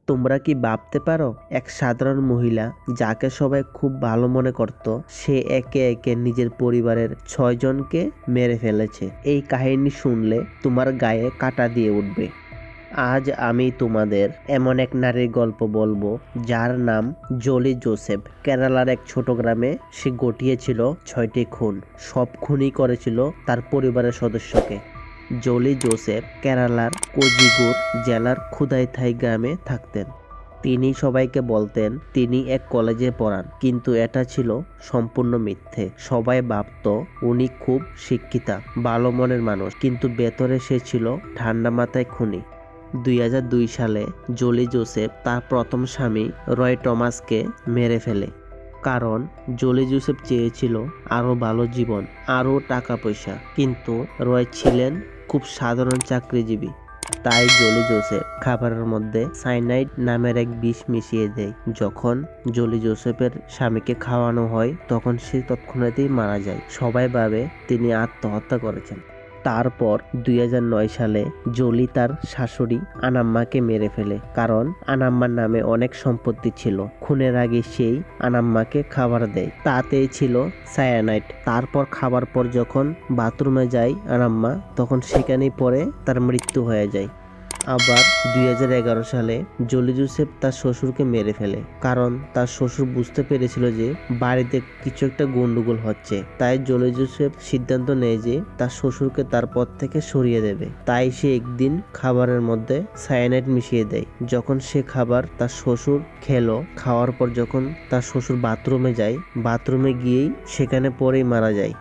তোমরা কি ভাবতে পারো, এক সাধারণ মহিলা যাকে সবাই খুব ভালো মনে করত, সে একে একে নিজের পরিবারের 6 জনকে মেরে ফেলেছে। এই কাহিনী শুনলে তোমার গায়ে কাঁটা দিয়ে উঠবে। আজ আমি তোমাদের এমন এক নারীর গল্প বলবো যার নাম জোলি জোসেফ। কেরালার এক ছোট গ্রামে সে ঘটিয়েছিল 6টি খুন। সব খুনই করেছিল তার পরিবারের সদস্যকে। জোলি জোসেফ কেরালার কোজিগুর জেলার খুদাইথাই গ্রামে থাকতেন। তিনি সবাইকে বলতেন তিনি এক কলেজে পড়ান, কিন্তু এটা ছিল সম্পূর্ণ মিথ্যে। সবাই ভাবত উনি খুব শিক্ষিতা, ভালো মনের মানুষ, কিন্তু ভেতরে সে ছিল ঠান্ডা মাথায় খুনি। 2002 সালে জোলি জোসেফ তার প্রথম স্বামী রয় টমাসকে মেরে ফেলে। কারণ জোলি জোসেফ চেয়েছিল আরো ভালো জীবন, আরো টাকা পয়সা, কিন্তু রয় ছিলেন খুব সাধারণ চাকরিজীবী। তাই জোলি জোসেফ খাবারের মধ্যে সাইনাইড নামের এক বিষ মিশিয়ে দেয়। যখন জোলি জোসেফের স্বামীকে খাওয়ানো হয় তখন সে তৎক্ষণাৎই মারা যায়। সবাই ভাবে তিনি আত্মহত্যা করেছেন। তারপর 2009 সালে জোলি তার শাশুড়ি আনাম্মাকে মেরে ফেলে, কারণ আনাম্মার নামে অনেক সম্পত্তি ছিল। খুনের আগে সেই আনাম্মাকে খাবার দেয়, তাতেই ছিল সায়ানাইড। তারপর খাবার পর যখন বাথরুমে যায় আনাম্মা, তখন সেখানেই পরে তার মৃত্যু হয়ে যায়। আবার 2011 সালে জোলি জোসেফ তার শ্বশুরকে মেরে ফেলে, কারণ তার শ্বশুর বুঝতে পেরেছিল যে বাড়িতে কিছু একটা গন্ডগোল হচ্ছে। তাই জোলি জোসেফ সিদ্ধান্ত নেয় যে তার শ্বশুরকে তার পথ থেকে সরিয়ে দেবে। তাই সে একদিন খাবারের মধ্যে সায়ানাইড মিশিয়ে দেয়। যখন সে খাবার তার শ্বশুর খেলো, খাওয়ার পর যখন তার শ্বশুর বাথরুমে যায়, বাথরুমে গিয়েই সেখানে পরেই মারা যায়।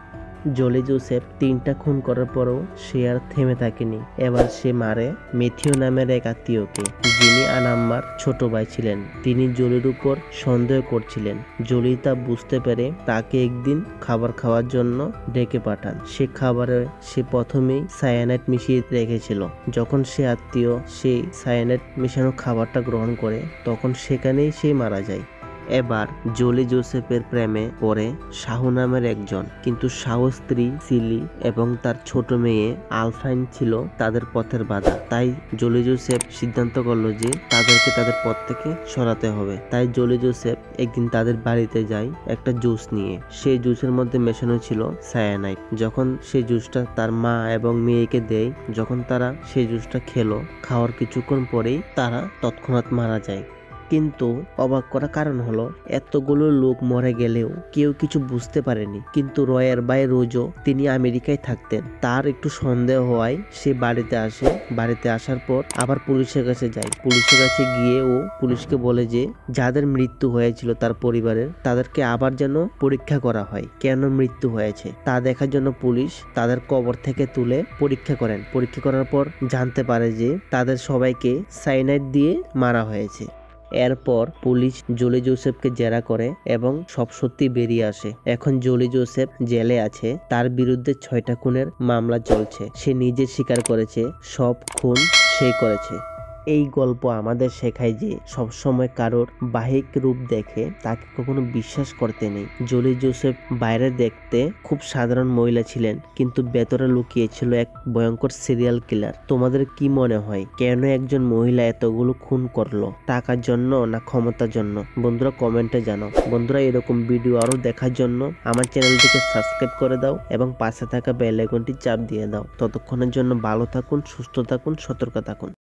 জোলি জোসেফ 3টা খুন করার পরও সে আর থেমে থাকেনি। এবার সে মারে মেথিউ নামের এক আত্মীয়কে, যিনি আনাম্মার ছোট ভাই ছিলেন। তিনি জোলির উপর সন্দেহ করছিলেন। জোলি তা বুঝতে পেরে তাকে একদিন খাবার খাওয়ার জন্য ডেকে পাঠান। সে খাবারে সে প্রথমেই সায়ানাইড মিশিয়ে রেখেছিল। যখন সে আত্মীয় সেই সায়ানাইড মিশানো খাবারটা গ্রহণ করে, তখন সেখানেই সে মারা যায়। এবার জোলি জোসেফের প্রেমে পড়ে শাহু নামের একজন, কিন্তু শাহু স্ত্রী সিলি এবং তার ছোট মেয়ে আলফাইন ছিল তাদের পথের বাধা। তাই জোলি জোসেফ সিদ্ধান্ত করলো যে তাদেরকে তাদের পথ থেকে সরাতে হবে। তাই জোলি জোসেফ একদিন তাদের বাড়িতে যায় একটা জুস নিয়ে। সেই জুসের মধ্যে মেশানো ছিল সায়ানাইড। যখন সেই জুসটা তার মা এবং মেয়েকে দেয়, যখন তারা সেই জুসটা খেলো, খাওয়ার কিছুক্ষণ পরেই তারা তৎক্ষণাৎ মারা যায়। কিন্তু অবাক করা কারণ হলো, এতগুলো লোক মরে গেলেও কেউ কিছু বুঝতে পারেনি। কিন্তু রয়ের ভাই রোজো, তিনি আমেরিকায় থাকতেন। তার একটু সন্দেহ হওয়ায় সে বাড়িতে আসে। বাড়িতে আসার পর আবার পুলিশের কাছে যায়। পুলিশের কাছে গিয়ে ও পুলিশকে বলে যে যাদের মৃত্যু হয়েছিল তার পরিবারের, তাদেরকে আবার যেন পরীক্ষা করা হয়, কেন মৃত্যু হয়েছে তা দেখার জন্য পুলিশ তাদের কবর থেকে তুলে পরীক্ষা করেন। পরীক্ষা করার পর জানতে পারে যে তাদের সবাইকে সাইনাইড দিয়ে মারা হয়েছে। এরপর পুলিশ জোলি জোসেফকে জেরা করে এবং সব সত্যি বেরিয়ে আসে। এখন জোলি জোসেফ জেলে আছে। তার বিরুদ্ধে 6টা খুনের মামলা চলছে। সে নিজে স্বীকার করেছে সব খুন সেই করেছে। এই গল্প আমাদের শেখায় যে সবসময় কারোর বাহ্যিক রূপ দেখে তাকে কখনো বিশ্বাস করতে নেই। জোলি জোসেফ বাইরে দেখতে খুব সাধারণ মহিলা ছিলেন, কিন্তু ভেতরে লুকিয়ে ছিল এক ভয়ঙ্কর সিরিয়াল কিলার। তোমাদের কি মনে হয়, কেন একজন মহিলা এতগুলো খুন করলো? টাকার জন্য না ক্ষমতার জন্য? বন্ধুরা কমেন্টে জানাও। বন্ধুরা এরকম ভিডিও আরো দেখার জন্য আমার চ্যানেলটিকে সাবস্ক্রাইব করে দাও এবং পাশে থাকা বেল আইকনটি চাপ দিয়ে দাও। ততক্ষণের জন্য ভালো থাকুন, সুস্থ থাকুন, সতর্ক থাকুন।